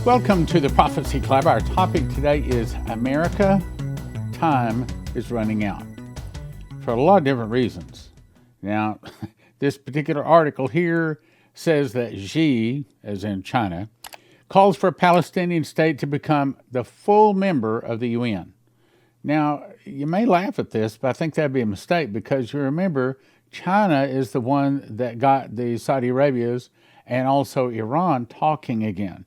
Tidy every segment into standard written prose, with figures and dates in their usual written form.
Welcome to the Prophecy Club. Our topic today is America, time is running out. For a lot of different reasons. Now, this particular article here says that Xi, as in China, calls for a Palestinian state to become the full member of the UN. Now, you may laugh at this, but I think that'd be a mistake because you remember China is the one that got the Saudi Arabias and also Iran talking again.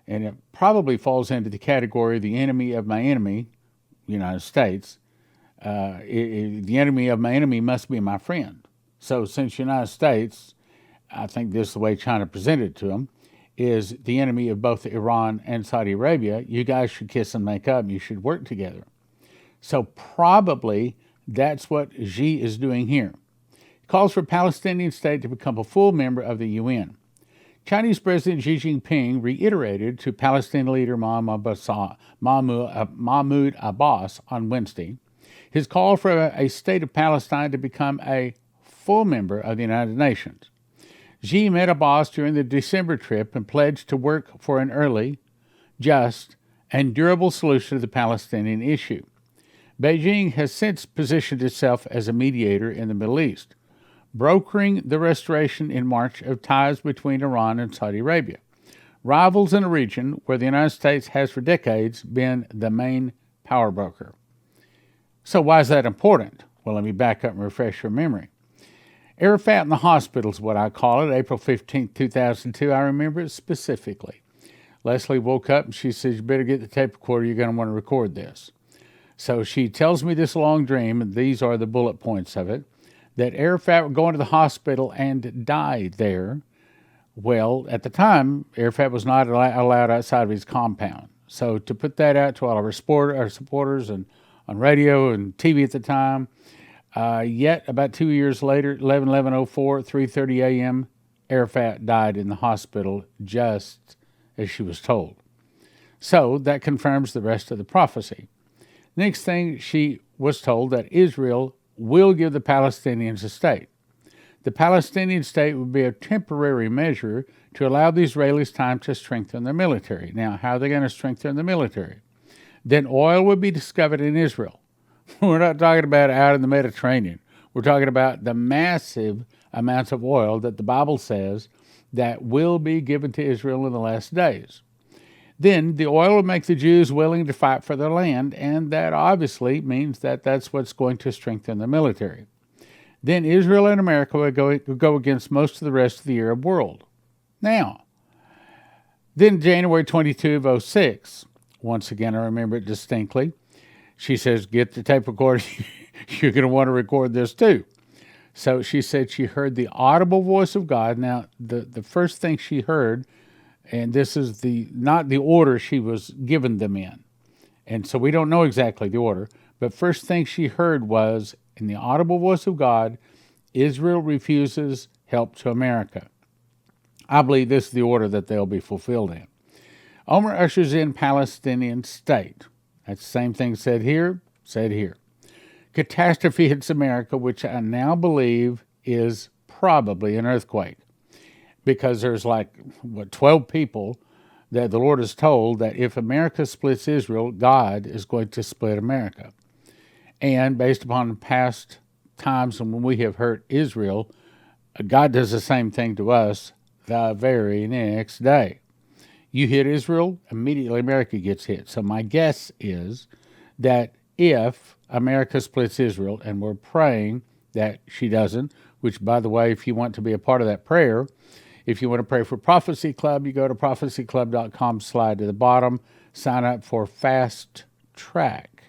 And it probably falls into the category of the enemy of my enemy, United States. The enemy of my enemy must be my friend. So since United States, I think this is the way China presented it to them, is the enemy of both Iran and Saudi Arabia, you guys should kiss and make up. You should work together. So probably that's what Xi is doing here. He calls for a Palestinian state to become a full member of the UN. Chinese President Xi Jinping reiterated to Palestinian leader Mahmoud Abbas on Wednesday his call for a state of Palestine to become a full member of the United Nations. Xi met Abbas during the December trip and pledged to work for an early, just, and durable solution to the Palestinian issue. Beijing has since positioned itself as a mediator in the Middle East, brokering the restoration in March of ties between Iran and Saudi Arabia, rivals in a region where the United States has for decades been the main power broker. So why is that important? Well, let me back up and refresh your memory. Arafat in the hospital is what I call it, April 15, 2002. I remember it specifically. Leslie woke up and she says, you better get the tape recorder, you're going to want to record this. So she tells me this long dream, and these are the bullet points of it, that Arafat would go into the hospital and die there. Well, at the time, Arafat was not allowed outside of his compound. So to put that out to all of our supporters and on radio and TV at the time, yet about 2 years later, 11/11/04, 3:30 a.m., Arafat died in the hospital just as she was told. So that confirms the rest of the prophecy. Next thing, she was told that Israel will give the Palestinians a state. The Palestinian state would be a temporary measure to allow the Israelis time to strengthen their military. Now, how are they going to strengthen the military? Then oil would be discovered in Israel. We're not talking about out in the Mediterranean. We're talking about the massive amounts of oil that the Bible says that will be given to Israel in the last days. Then the oil will make the Jews willing to fight for their land, and that obviously means that that's what's going to strengthen the military. Then Israel and America will go against most of the rest of the Arab world. Now, then January 22 of 2006, once again I remember it distinctly, she says, get the tape recorder, you're going to want to record this too. So she said she heard the audible voice of God. Now, the first thing she heard, and this is not the order she was given them in. And so we don't know exactly the order. But first thing she heard was, in the audible voice of God, Israel refuses help to America. I believe this is the order that they'll be fulfilled in. Omer ushers in Palestinian state. That's the same thing said here. Catastrophe hits America, which I now believe is probably an earthquake. Because there's 12 people that the Lord has told that if America splits Israel, God is going to split America. And based upon past times when we have hurt Israel, God does the same thing to us the very next day. You hit Israel, immediately America gets hit. So my guess is that if America splits Israel, and we're praying that she doesn't, which, by the way, if you want to be a part of that prayer, if you want to pray for Prophecy Club, you go to prophecyclub.com, slide to the bottom, sign up for Fast Track.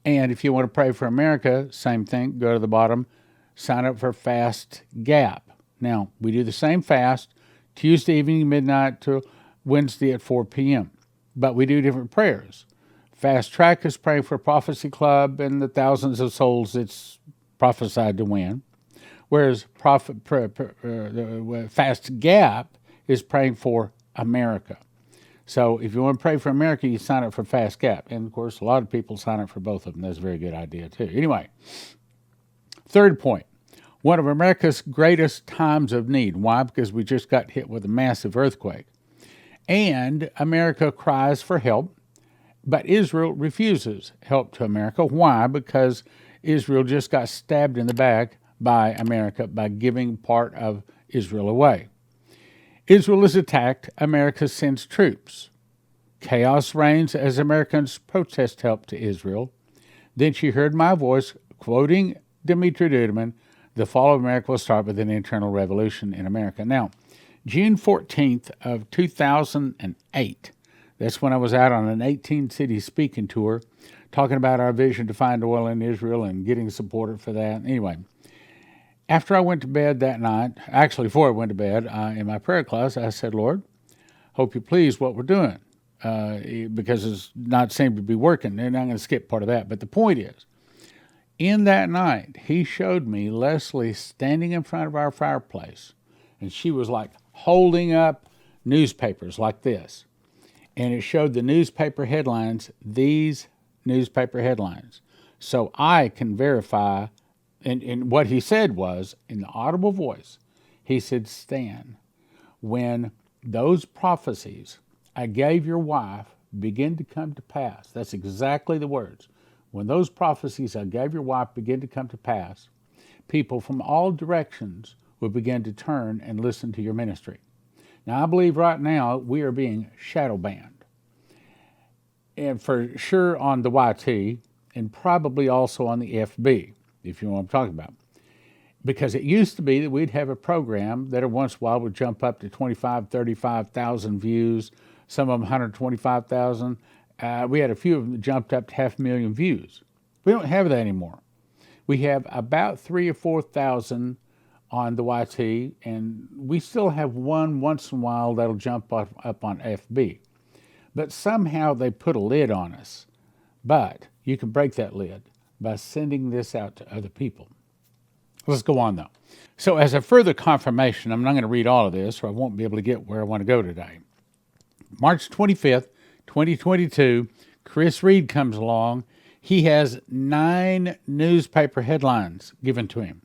And if you want to pray for America, same thing, go to the bottom, sign up for Fast Gap. Now, we do the same fast, Tuesday evening, midnight to Wednesday at 4 p.m. But we do different prayers. Fast Track is praying for Prophecy Club and the thousands of souls it's prophesied to win. Whereas Fast Gap is praying for America. So if you want to pray for America, you sign up for Fast Gap. And, of course, a lot of people sign up for both of them. That's a very good idea, too. Anyway, third point. One of America's greatest times of need. Why? Because we just got hit with a massive earthquake. And America cries for help, but Israel refuses help to America. Why? Because Israel just got stabbed in the back by America by giving part of Israel away. Israel is attacked. America sends troops. Chaos reigns as Americans protest help to Israel. Then she heard my voice quoting Dimitri Duduman, the fall of America will start with an internal revolution in America. Now, June 14th of 2008, that's when I was out on an 18-city speaking tour, talking about our vision to find oil in Israel and getting support for that. Anyway, after I went to bed that night, actually before I went to bed, in my prayer class, I said, Lord, hope you're pleased what we're doing, because it's not seemed to be working. And I'm going to skip part of that. But the point is, in that night, he showed me Leslie standing in front of our fireplace, and she was like holding up newspapers like this. And it showed the newspaper headlines, these newspaper headlines. So I can verify, and what he said was, in the audible voice, he said, Stan, when those prophecies I gave your wife begin to come to pass, that's exactly the words. When those prophecies I gave your wife begin to come to pass, people from all directions will begin to turn and listen to your ministry. Now, I believe right now we are being shadow banned. And for sure on the YT, and probably also on the FB, if you know what I'm talking about. Because it used to be that we'd have a program that every once in a while would jump up to 25, 35,000 views, some of them 125,000. We had a few of them that jumped up to 500,000 views. We don't have that anymore. We have about 3,000 or 4,000 on the YT, and we still have one once in a while that'll jump up on FB. But somehow they put a lid on us. But you can break that lid by sending this out to other people. Let's go on, though. So as a further confirmation, I'm not going to read all of this, or I won't be able to get where I want to go today. March 25th, 2022, Chris Reed comes along. He has 9 newspaper headlines given to him.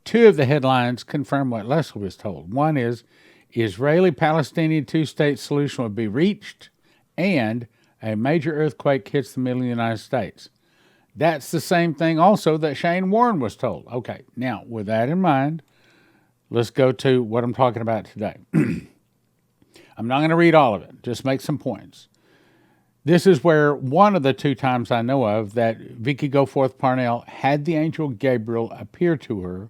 2 of the headlines confirm what Leslie was told. One is, Israeli-Palestinian two-state solution will be reached, and a major earthquake hits the middle of the United States. That's the same thing also that Shane Warren was told. Okay, now, with that in mind, let's go to what I'm talking about today. I'm not going to read all of it, just make some points. This is where one of the 2 times I know of that Vicky Goforth Parnell had the angel Gabriel appear to her,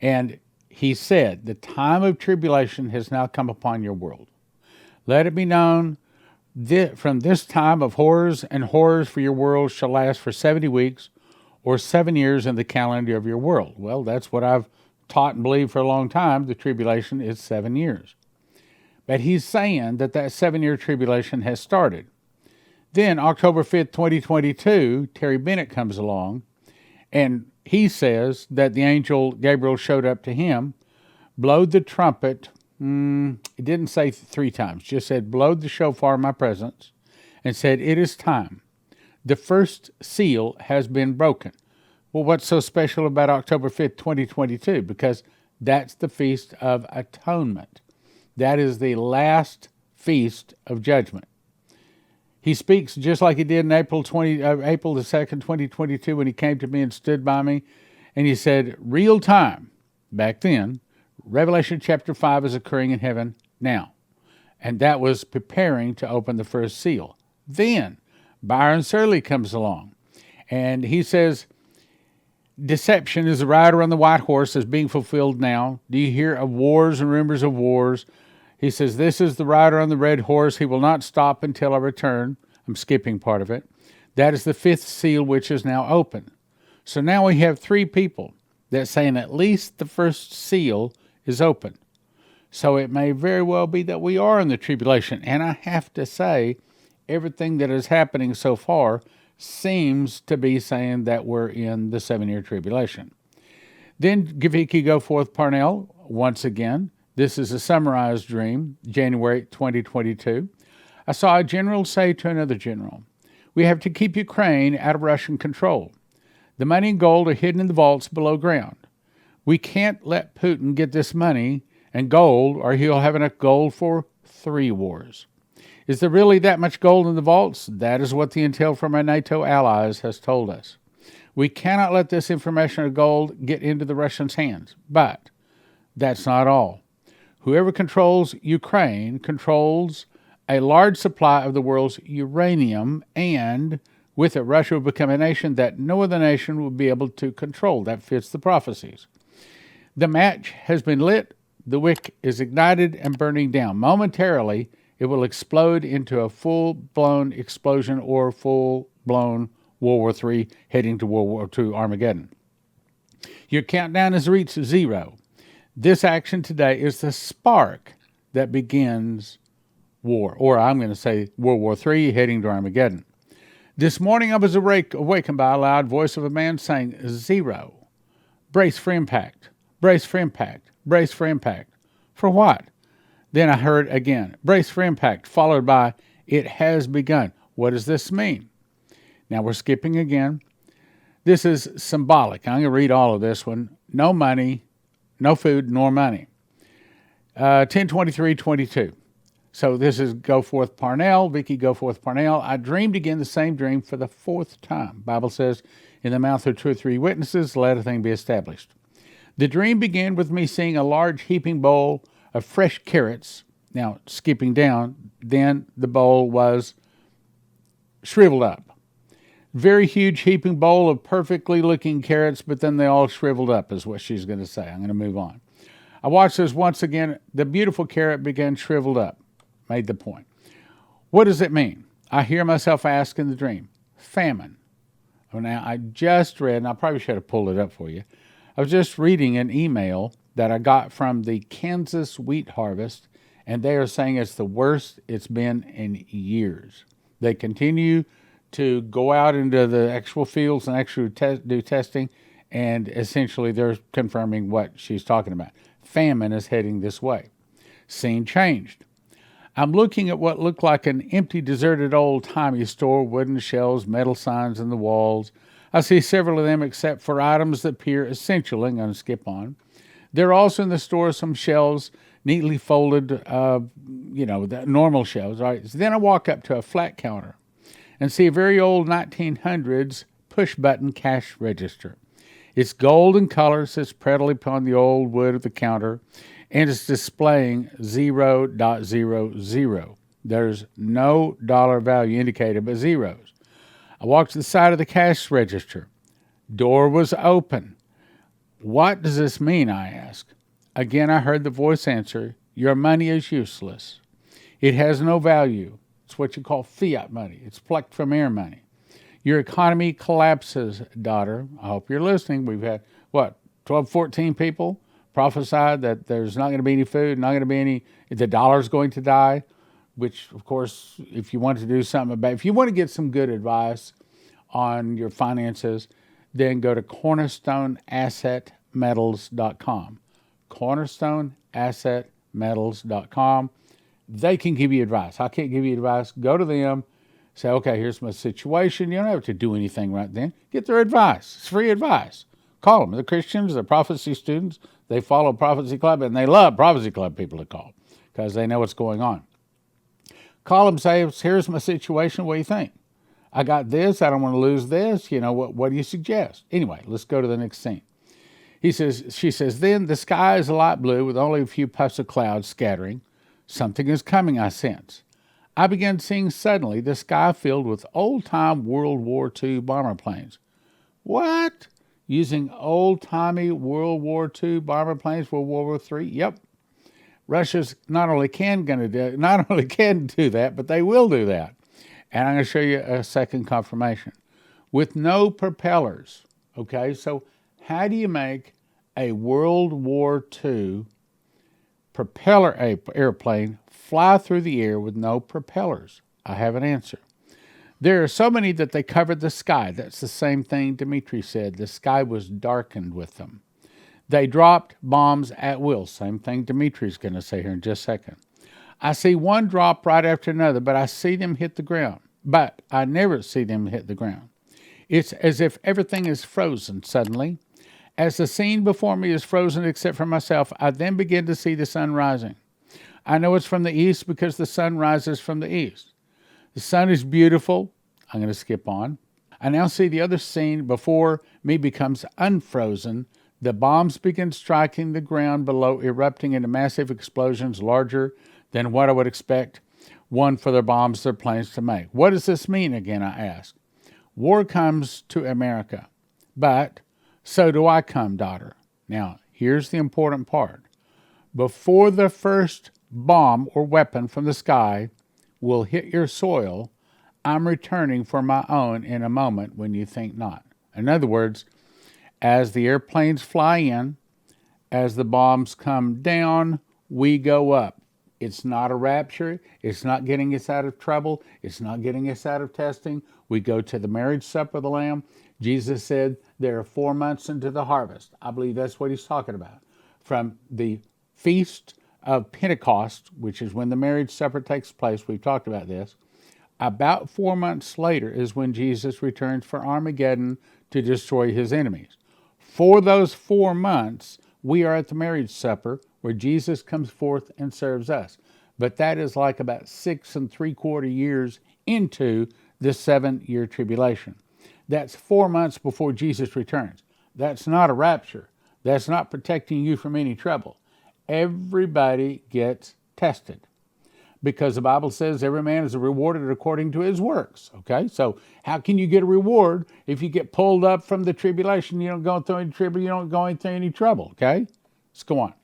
and he said, the time of tribulation has now come upon your world. Let it be known, from this time of horrors and horrors for your world shall last for 70 weeks or 7 years in the calendar of your world. Well, that's what I've taught and believed for a long time. The tribulation is 7 years. But he's saying that 7-year tribulation has started. Then October 5th, 2022, Terry Bennett comes along, and he says that the angel Gabriel showed up to him, blowed the trumpet. It didn't say 3 times, just said, blowed the shofar in my presence, and said, it is time. The first seal has been broken. Well, what's so special about October 5th, 2022? Because that's the Feast of Atonement. That is the last feast of judgment. He speaks just like he did in April the 2nd, 2022, when he came to me and stood by me, and he said, real time, back then, Revelation chapter 5 is occurring in heaven now. And that was preparing to open the first seal. Then Byron Surley comes along, and he says, deception is the rider on the white horse is being fulfilled now. Do you hear of wars and rumors of wars? He says, this is the rider on the red horse. He will not stop until I return. I'm skipping part of it. That is the 5th seal, which is now open. So now we have 3 people that saying at least the first seal is open. So it may very well be that we are in the tribulation. And I have to say, everything that is happening so far seems to be saying that we're in the 7-year tribulation. Then Vicky Goforth Parnell, once again, this is a summarized dream, January 2022. I saw a general say to another general, we have to keep Ukraine out of Russian control. The money and gold are hidden in the vaults below ground. We can't let Putin get this money and gold, or he'll have enough gold for 3 wars. Is there really that much gold in the vaults? That is what the intel from our NATO allies has told us. We cannot let this information of gold get into the Russians' hands. But that's not all. Whoever controls Ukraine controls a large supply of the world's uranium, and with it, Russia will become a nation that no other nation will be able to control. That fits the prophecies. The match has been lit, the wick is ignited and burning down. Momentarily, it will explode into a full-blown explosion or full-blown World War III heading to World War II Armageddon. Your countdown has reached zero. This action today is the spark that begins war, or I'm going to say World War III heading to Armageddon. This morning I was awakened by a loud voice of a man saying, zero. Brace for impact. Brace for impact. Brace for impact. For what? Then I heard again, brace for impact, followed by, it has begun. What does this mean? Now we're skipping again. This is symbolic. I'm going to read all of this one. No money, no food, nor money. 10:23:22. So this is Goforth Parnell, Vicky Goforth Parnell. I dreamed again the same dream for the fourth time. Bible says, in the mouth of 2 or 3 witnesses, let a thing be established. The dream began with me seeing a large heaping bowl of fresh carrots. Now, skipping down, then the bowl was shriveled up. Very huge heaping bowl of perfectly looking carrots, but then they all shriveled up is what she's going to say. I'm going to move on. I watched this once again. The beautiful carrot began shriveled up. Made the point. What does it mean? I hear myself ask in the dream. Famine. Now, I just read, and I probably should have pulled it up for you. I was just reading an email that I got from the Kansas wheat harvest, and they are saying it's the worst it's been in years. They continue to go out into the actual fields and actually do testing, and essentially they're confirming what she's talking about. Famine is heading this way. Scene changed. I'm looking at what looked like an empty, deserted, old-timey store, wooden shelves, metal signs in the walls. I see several of them except for items that appear essential. I'm going to skip on. There are also in the store some shelves neatly folded, the normal shelves. All right. So then I walk up to a flat counter and see a very old 1900s push-button cash register. It's gold in color, sits prettily upon the old wood of the counter, and it's displaying 0.00. There's no dollar value indicated but zeros. I walked to the side of the cash register. Door was open. What does this mean, I asked. Again, I heard the voice answer, your money is useless. It has no value. It's what you call fiat money. It's plucked from air money. Your economy collapses, daughter. I hope you're listening. We've had, 12, 14 people prophesied that there's not going to be any food, not going to be any, the dollar's going to die, which, of course, if you want to do something about, if you want to get some good advice on your finances, then go to cornerstoneassetmetals.com. cornerstoneassetmetals.com. They can give you advice. I can't give you advice. Go to them. Say, okay, here's my situation. You don't have to do anything right then. Get their advice. It's free advice. Call them. They're Christians. They're prophecy students. They follow Prophecy Club, and they love Prophecy Club people to call because they know what's going on. Call them, say, here's my situation. What do you think? I got this. I don't want to lose this. What do you suggest? Anyway, let's go to the next scene. She says, then the sky is a light blue with only a few puffs of clouds scattering. Something is coming, I sense. I began seeing suddenly the sky filled with old-time World War II bomber planes. What? Using old-timey World War II bomber planes for World War III? Yep. Russia's not only can do that, but they will do that. And I'm going to show you a second confirmation. With no propellers. Okay, so how do you make a World War II propeller airplane fly through the air with no propellers? I have an answer. There are so many that they covered the sky. That's the same thing Dmitri said. The sky was darkened with them. They dropped bombs at will. Same thing Dimitri's going to say here in just a second. I see one drop right after another, but I see them hit the ground. But I never see them hit the ground. It's as if everything is frozen suddenly. As the scene before me is frozen except for myself, I then begin to see the sun rising. I know it's from the east because the sun rises from the east. The sun is beautiful. I'm going to skip on. I now see the other scene before me becomes unfrozen. The bombs begin striking the ground below, erupting into massive explosions larger than what I would expect one for their bombs, their planes to make. What does this mean again, I ask. War comes to America, but so do I come, daughter. Now, here's the important part. Before the first bomb or weapon from the sky will hit your soil, I'm returning for my own in a moment when you think not. In other words, as the airplanes fly in, as the bombs come down, we go up. It's not a rapture. It's not getting us out of trouble. It's not getting us out of testing. We go to the marriage supper of the Lamb. Jesus said there are 4 months into the harvest. I believe that's what he's talking about. From the feast of Pentecost, which is when the marriage supper takes place, we've talked about this, about 4 months later is when Jesus returns for Armageddon to destroy his enemies. For those 4 months, we are at the marriage supper where Jesus comes forth and serves us. But that is like about 6 3/4 years into the 7-year tribulation. That's 4 months before Jesus returns. That's not a rapture. That's not protecting you from any trouble. Everybody gets tested because the Bible says every man is rewarded according to his works. Okay, so how can you get a reward if you get pulled up from the tribulation? You don't go through any trouble. You don't go through any trouble. Okay, let's go on.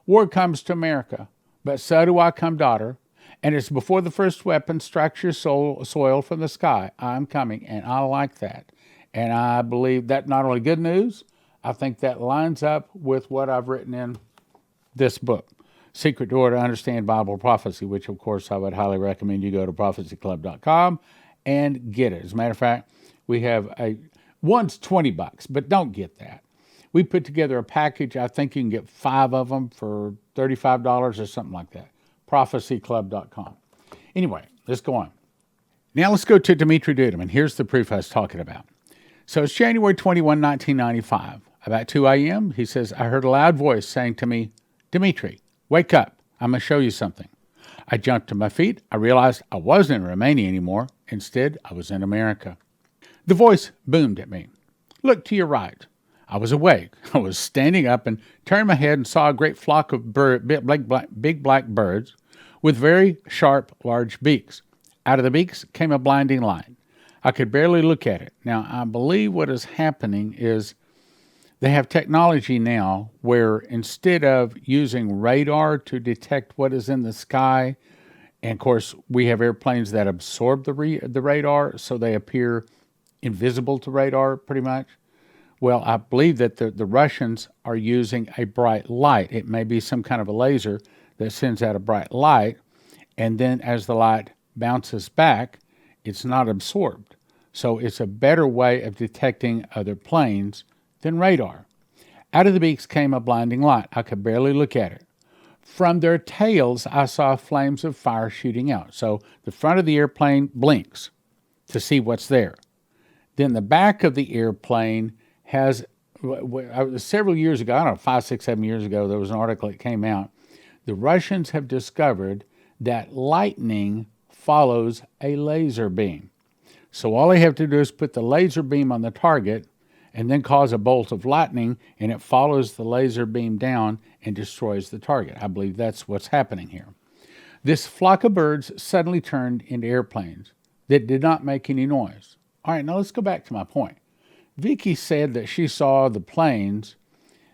War comes to America, but so do I come, daughter. And it's before the first weapon strikes your soil from the sky. I'm coming, and I like that. And I believe that not only good news, I think that lines up with what I've written in this book, Secret Door to Understand Bible Prophecy, which, of course, I would highly recommend you go to prophecyclub.com and get it. As a matter of fact, we have one's $20, but don't get that. We put together a package. I think you can get 5 of them for $35 or something like that. prophecyclub.com. Anyway, let's go on. Now let's go to Dimitri Duduman. Here's the proof I was talking about. So it's January 21, 1995. About 2 a.m., he says, I heard a loud voice saying to me, Dimitri, wake up. I'm going to show you something. I jumped to my feet. I realized I wasn't in Romania anymore. Instead, I was in America. The voice boomed at me. Look to your right. I was awake. I was standing up and turned my head and saw a great flock of big black birds with very sharp, large beaks. Out of the beaks came a blinding light. I could barely look at it. Now, I believe what is happening is they have technology now where instead of using radar to detect what is in the sky, and of course we have airplanes that absorb the radar, so they appear invisible to radar pretty much. Well, I believe that the Russians are using a bright light. It may be some kind of a laser that sends out a bright light, and then as the light bounces back, it's not absorbed. So it's a better way of detecting other planes than radar. Out of the beaks came a blinding light. I could barely look at it. From their tails, I saw flames of fire shooting out. So the front of the airplane blinks to see what's there. Then the back of the airplane has, several years ago, I don't know, 5, 6, 7 years ago, there was an article that came out. The Russians have discovered that lightning follows a laser beam. So all they have to do is put the laser beam on the target and then cause a bolt of lightning, and it follows the laser beam down and destroys the target. I believe that's what's happening here. This flock of birds suddenly turned into airplanes that did not make any noise. All right, now let's go back to my point. Vicky said that she saw the planes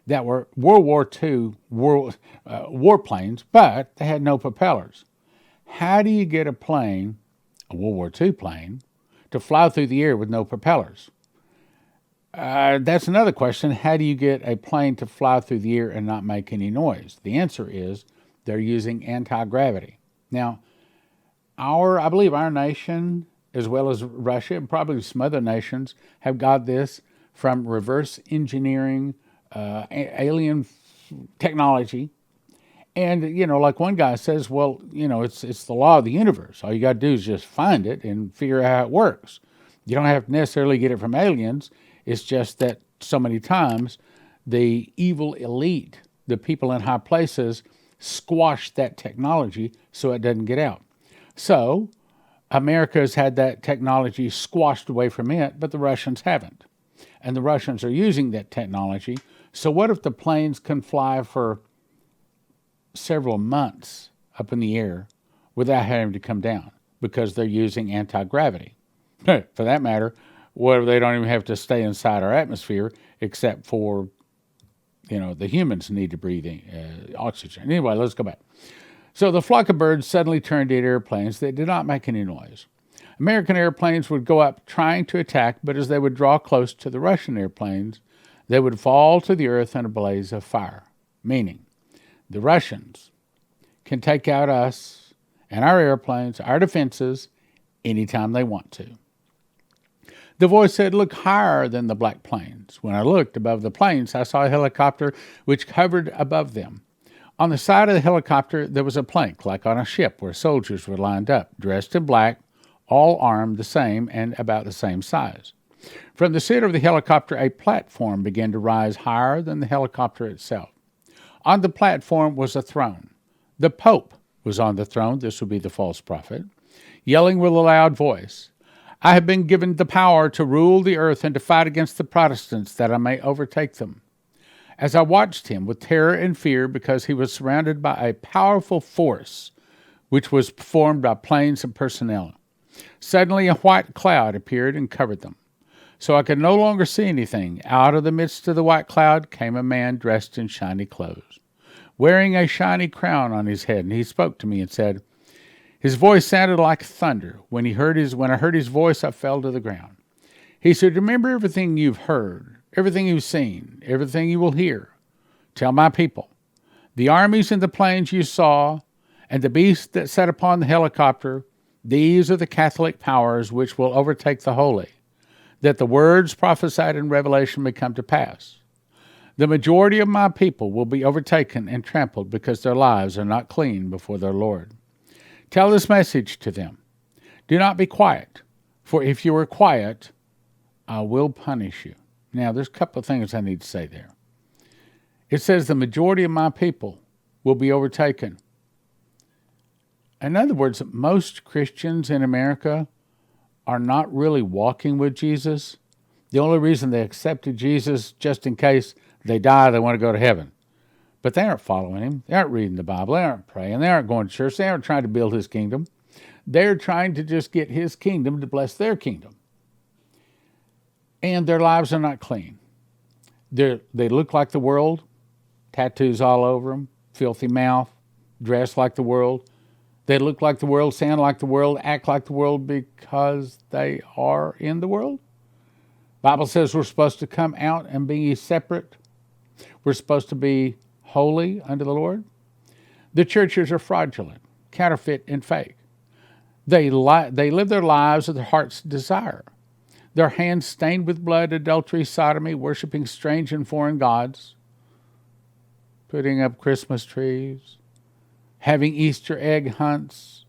that were World War II warplanes, but they had no propellers. How do you get a plane, a World War II plane, to fly through the air with no propellers? That's another question. How do you get a plane to fly through the air and not make any noise? The answer is they're using anti-gravity. Now, I believe our nation, as well as Russia and probably some other nations, have got this from reverse engineering alien technology. And, like one guy says, well, it's the law of the universe. All you got to do is just find it and figure out how it works. You don't have to necessarily get it from aliens. It's just that so many times the evil elite, the people in high places, squash that technology so it doesn't get out. So America has had that technology squashed away from it, but the Russians haven't. And the Russians are using that technology. So what if the planes can fly for several months up in the air without having to come down because they're using anti-gravity? For that matter, what if they don't even have to stay inside our atmosphere except for, the humans need to breathe oxygen. Anyway, let's go back. So the flock of birds suddenly turned to airplanes that did not make any noise. American airplanes would go up trying to attack, but as they would draw close to the Russian airplanes, they would fall to the earth in a blaze of fire, meaning the Russians can take out us and our airplanes, our defenses, anytime they want to. The voice said, "Look higher than the black planes." When I looked above the planes, I saw a helicopter which hovered above them. On the side of the helicopter, there was a plank, like on a ship, where soldiers were lined up, dressed in black, all armed the same and about the same size. From the center of the helicopter, a platform began to rise higher than the helicopter itself. On the platform was a throne. The Pope was on the throne, this would be the false prophet, yelling with a loud voice, "I have been given the power to rule the earth and to fight against the Protestants, that I may overtake them." As I watched him with terror and fear, because he was surrounded by a powerful force, which was formed by planes and personnel, suddenly a white cloud appeared and covered them. So I could no longer see anything. Out of the midst of the white cloud came a man dressed in shiny clothes, wearing a shiny crown on his head, and he spoke to me and said, his voice sounded like thunder. When I heard his voice, I fell to the ground. He said, "Remember everything you've heard, everything you've seen, everything you will hear. Tell my people, the armies and the planes you saw, and the beast that sat upon the helicopter, these are the Catholic powers which will overtake the holy, that the words prophesied in Revelation may come to pass. The majority of my people will be overtaken and trampled because their lives are not clean before their Lord. Tell this message to them. Do not be quiet, for if you are quiet, I will punish you." Now, there's a couple of things I need to say there. It says the majority of my people will be overtaken. In other words, most Christians in America are not really walking with Jesus. The only reason they accepted Jesus, just in case they die, they want to go to heaven. But they aren't following him. They aren't reading the Bible. They aren't praying. They aren't going to church. They aren't trying to build his kingdom. They're trying to just get his kingdom to bless their kingdom. And their lives are not clean. They look like the world, tattoos all over them, filthy mouth, dress like the world. They look like the world, sound like the world, act like the world because they are in the world. The Bible says we're supposed to come out and be separate. We're supposed to be holy unto the Lord. The churches are fraudulent, counterfeit, and fake. They live their lives of their heart's desire. Their hands stained with blood, adultery, sodomy, worshiping strange and foreign gods, putting up Christmas trees, having Easter egg hunts,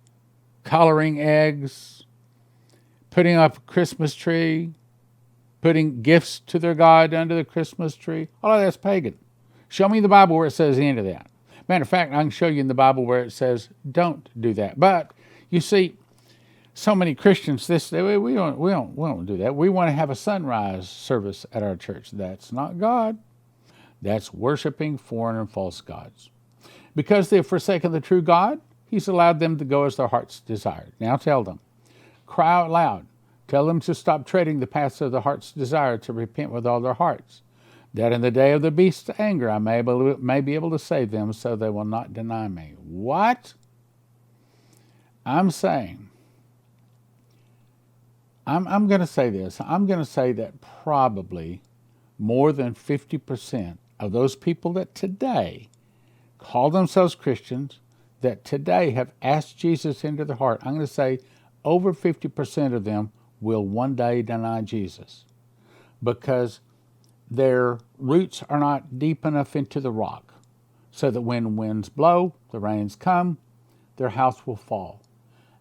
collaring eggs, putting up a Christmas tree, putting gifts to their God under the Christmas tree. All of that's pagan. Show me the Bible where it says any of that. Matter of fact, I can show you in the Bible where it says don't do that. But you see, so many Christians we don't do that. We want to have a sunrise service at our church. That's not God. That's worshiping foreign and false gods. Because they've forsaken the true God, he's allowed them to go as their hearts desired. Now tell them, cry out loud. Tell them to stop treading the paths of the heart's desire, to repent with all their hearts, that in the day of the beast's anger I may be able to save them, so they will not deny me. What? I'm saying, I'm going to say this. I'm going to say that probably more than 50% of those people that today call themselves Christians, that today have asked Jesus into their heart, I'm going to say over 50% of them will one day deny Jesus, because their roots are not deep enough into the rock, so that when winds blow, the rains come, their house will fall.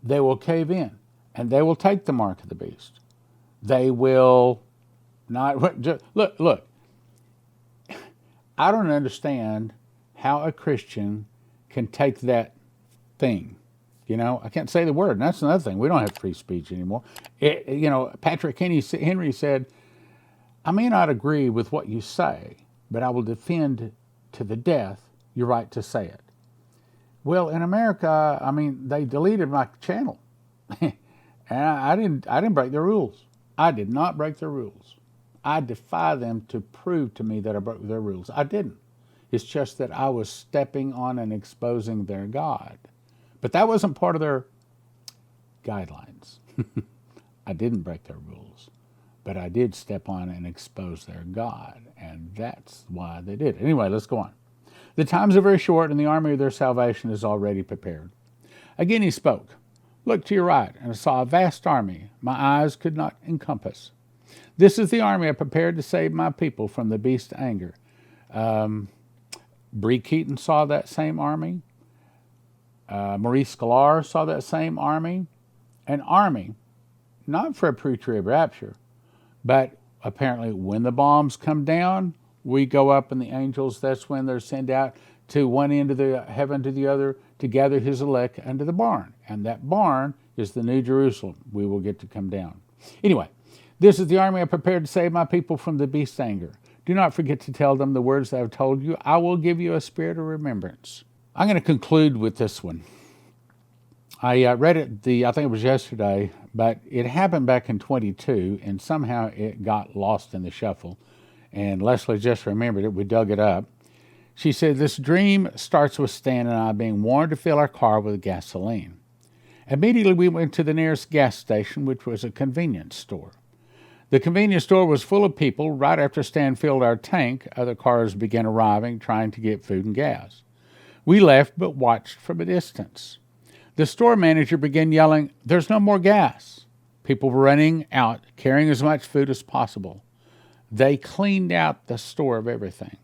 They will cave in, and they will take the mark of the beast. They will not... Look. I don't understand how a Christian can take that thing. You know, I can't say the word. And that's another thing. We don't have free speech anymore. Patrick Henry said, I may not agree with what you say, but I will defend to the death your right to say it. Well, in America, I mean, they deleted my channel. And I didn't break the rules. I did not break the rules. I defy them to prove to me that I broke their rules. I didn't. It's just that I was stepping on and exposing their God. But that wasn't part of their guidelines. I didn't break their rules. But I did step on and expose their God. And that's why they did it. Anyway, let's go on. The times are very short, and the army of their salvation is already prepared. Again he spoke. Look to your right, and I saw a vast army my eyes could not encompass. This is the army I prepared to save my people from the beast's anger. Bree Keaton saw that same army. Maurice Sklar saw that same army. An army, not for a pre-trib rapture, but apparently when the bombs come down, we go up and the angels, that's when they're sent out to one end of the heaven to the other to gather his elect under the barn. And that barn is the New Jerusalem. We will get to come down. Anyway, this is the army I prepared to save my people from the beast's anger. Do not forget to tell them the words that I have told you. I will give you a spirit of remembrance. I'm going to conclude with this one. I read it, I think it was yesterday, but it happened back in 22, and somehow it got lost in the shuffle. And Leslie just remembered it. We dug it up. She said, this dream starts with Stan and I being warned to fill our car with gasoline. Immediately we went to the nearest gas station, which was a convenience store. The convenience store was full of people. Right after Stan filled our tank, other cars began arriving, trying to get food and gas. We left, but watched from a distance. The store manager began yelling, there's no more gas. People were running out, carrying as much food as possible. They cleaned out the store of everything.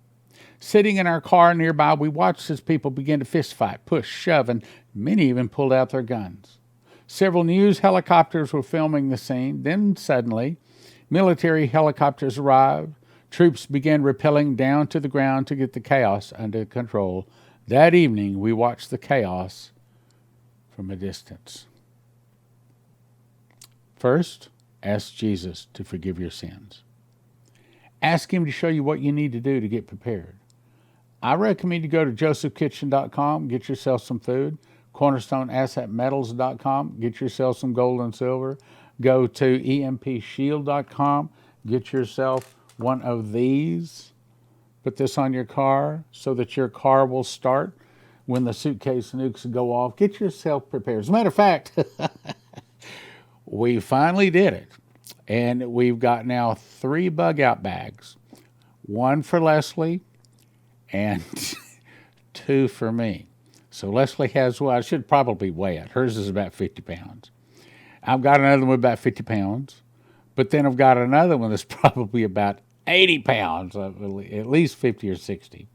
Sitting in our car nearby, we watched as people began to fist fight, push, shove, and many even pulled out their guns. Several news helicopters were filming the scene. Then suddenly, military helicopters arrived. Troops began rappelling down to the ground to get the chaos under control. That evening, we watched the chaos from a distance. First, ask Jesus to forgive your sins. Ask him to show you what you need to do to get prepared. I recommend you go to josephkitchen.com, get yourself some food. CornerstoneAssetMetals.com, get yourself some gold and silver. Go to EMPShield.com, get yourself one of these. Put this on your car so that your car will start when the suitcase nukes go off. Get yourself prepared. As a matter of fact, we finally did it. And we've got now 3 bug-out bags. 1 for Leslie and 2 for me. So Leslie has, well, I should probably weigh it. Hers is about 50 pounds. I've got another one about 50 pounds. But then I've got another one that's probably about 80 pounds, at least 50 or 60.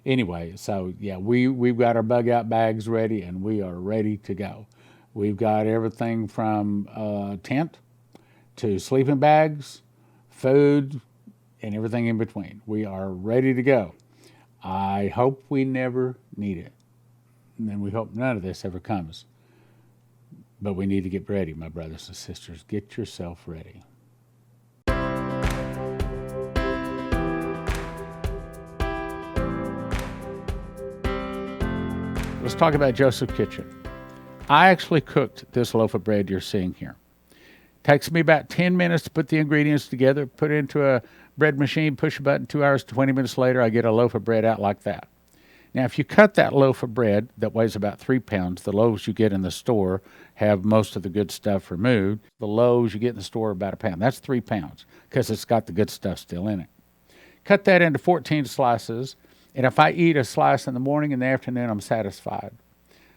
Anyway, so yeah, we've got our bug-out bags ready, and we are ready to go. We've got everything from tent to sleeping bags, food, and everything in between. We are ready to go. I hope we never need it. And we hope none of this ever comes. But we need to get ready, my brothers and sisters. Get yourself ready. Let's talk about Joseph Kitchen. I actually cooked this loaf of bread you're seeing here. Takes me about 10 minutes to put the ingredients together, put it into a bread machine, push a button, 2 hours, 20 minutes later, I get a loaf of bread out like that. Now, if you cut that loaf of bread that weighs about 3 pounds, the loaves you get in the store have most of the good stuff removed. The loaves you get in the store are about 1 pound. That's 3 pounds because it's got the good stuff still in it. Cut that into 14 slices, and if I eat a slice in the morning and the afternoon, I'm satisfied.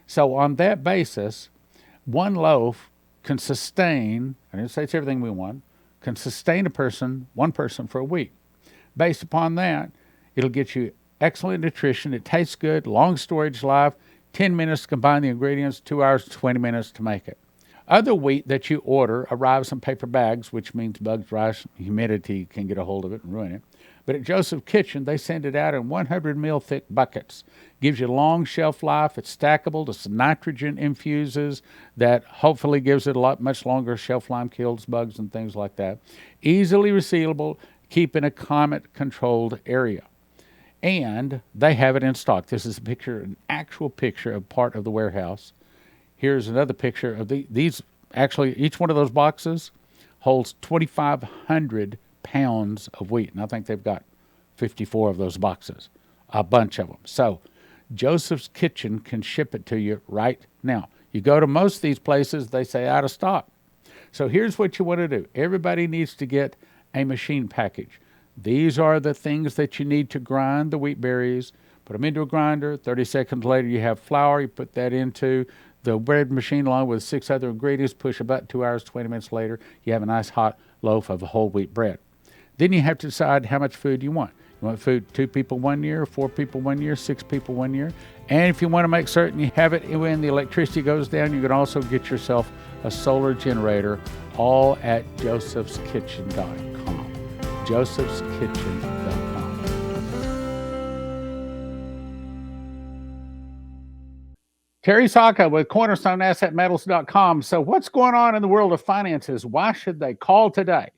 So on that basis, 1 loaf can sustain, I didn't say it's everything we want, can sustain one person for a week. Based upon that, it'll get you excellent nutrition. It tastes good, long storage life, 10 minutes to combine the ingredients, 2 hours, 20 minutes to make it. Other wheat that you order arrives in paper bags, which means bugs, rice, humidity can get a hold of it and ruin it. But at Joseph's Kitchen, they send it out in 100 mil thick buckets. Gives you long shelf life. It's stackable. It's nitrogen infuses that hopefully gives it a much longer shelf life, kills bugs and things like that. Easily resealable, keep in a climate-controlled area. And they have it in stock. This is a picture, an actual picture of part of the warehouse. Here's another picture of these. Actually, each one of those boxes holds 2,500 pounds of wheat. And I think they've got 54 of those boxes, a bunch of them. So Joseph's Kitchen can ship it to you right now. You go to most of these places, they say out of stock. So here's what you want to do. Everybody needs to get a machine package. These are the things that you need to grind the wheat berries. Put them into a grinder. 30 seconds later, you have flour. You put that into the bread machine along with 6 other ingredients. Push about 2 hours, 20 minutes later, you have a nice hot loaf of whole wheat bread. Then you have to decide how much food you want. You want food 2 people 1 year, 4 people 1 year, 6 people 1 year. And if you want to make certain you have it when the electricity goes down, you can also get yourself a solar generator, all at josephskitchen.com. josephskitchen.com. Terry Saka with CornerstoneAssetMetals.com. So what's going on in the world of finances? Why should they call today?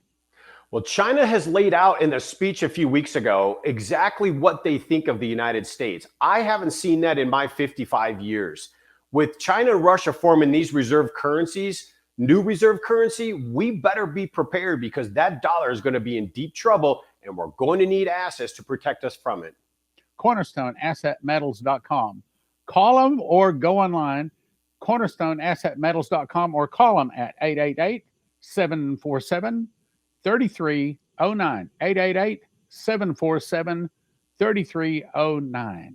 Well, China has laid out in a speech a few weeks ago exactly what they think of the United States. I haven't seen that in my 55 years. With China and Russia forming these reserve currencies, new reserve currency, we better be prepared because that dollar is going to be in deep trouble and we're going to need assets to protect us from it. CornerstoneAssetMetals.com. Call them or go online, CornerstoneAssetMetals.com, or call them at 888-747-3309. 888-747-3309.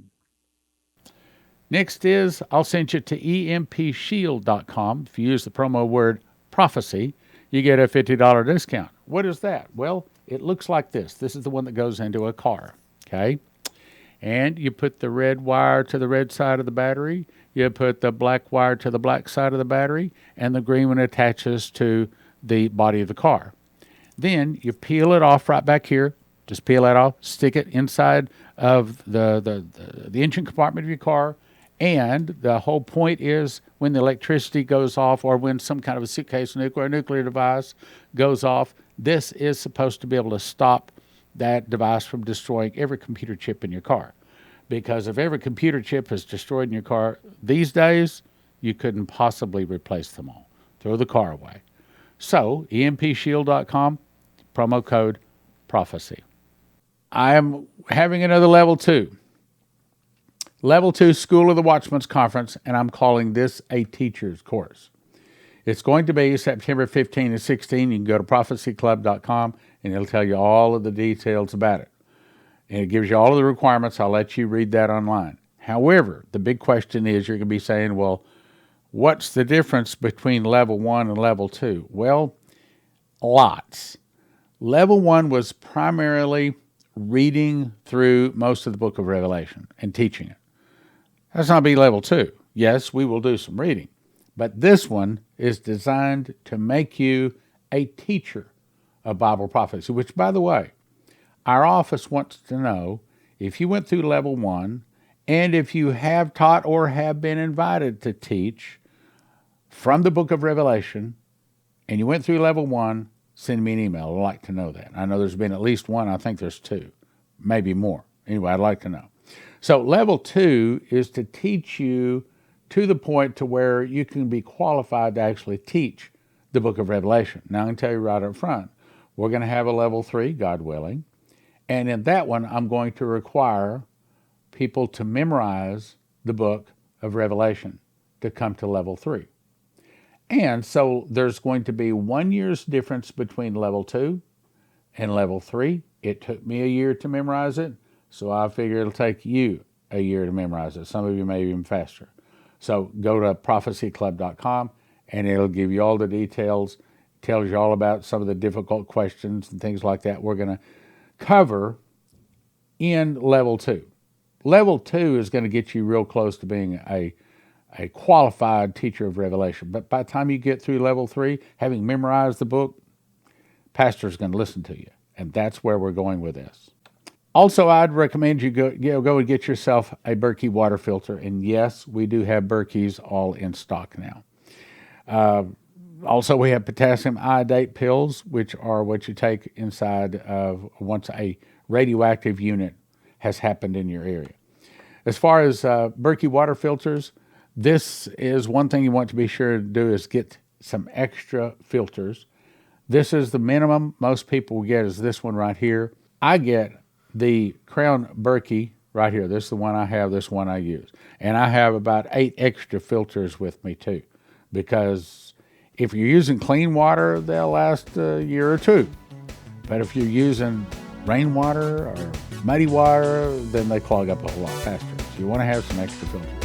Next is, I'll send you to EMPShield.com. If you use the promo word prophecy, you get a $50 discount. What is that? Well, it looks like this. This is the one that goes into a car, okay? And you put the red wire to the red side of the battery, you put the black wire to the black side of the battery, and the green one attaches to the body of the car. Then you peel it off right back here. Just peel that off, stick it inside of the engine compartment of your car. And the whole point is when the electricity goes off or when some kind of a suitcase nuclear device goes off, this is supposed to be able to stop that device from destroying every computer chip in your car. Because if every computer chip is destroyed in your car these days, you couldn't possibly replace them all. Throw the car away. So, EMPShield.com, promo code prophecy. I am having another level 2. Level 2 School of the Watchmen's Conference, and I'm calling this a teacher's course. It's going to be September 15 and 16. You can go to prophecyclub.com, and it'll tell you all of the details about it. And it gives you all of the requirements. I'll let you read that online. However, the big question is you're going to be saying, well, what's the difference between level 1 and level 2? Well, lots. Level 1 was primarily reading through most of the book of Revelation and teaching it. That's not be level 2. Yes, we will do some reading. But this one is designed to make you a teacher of Bible prophecy, which, by the way, our office wants to know if you went through level 1 and if you have taught or have been invited to teach from the book of Revelation and you went through level 1, send me an email. I'd like to know that. I know there's been at least one. I think there's 2, maybe more. Anyway, I'd like to know. So level 2 is to teach you to the point to where you can be qualified to actually teach the book of Revelation. Now, I can tell you right up front, we're going to have a level 3, God willing. And in that one, I'm going to require people to memorize the book of Revelation to come to level 3. And so there's going to be 1 year's difference between level 2 and level 3. It took me a year to memorize it, so I figure it'll take you a year to memorize it. Some of you may even faster. So go to prophecyclub.com, and it'll give you all the details, tells you all about some of the difficult questions and things like that we're going to cover in level 2. Level 2 is going to get you real close to being a qualified teacher of Revelation. But by the time you get through level 3, having memorized the book, pastor's going to listen to you. And that's where we're going with this. Also, I'd recommend you go and get yourself a Berkey water filter. And yes, we do have Berkeys all in stock now. Also, we have potassium iodate pills, which are what you take inside of once a radioactive unit has happened in your area. As far as Berkey water filters, this is one thing you want to be sure to do is get some extra filters. This is the minimum most people will get is this one right here. I get the Crown Berkey right here. This is the one I have, this one I use. And I have about 8 extra filters with me too, because if you're using clean water, they'll last a year or two. But if you're using rainwater or muddy water, then they clog up a whole lot faster. So you want to have some extra filters.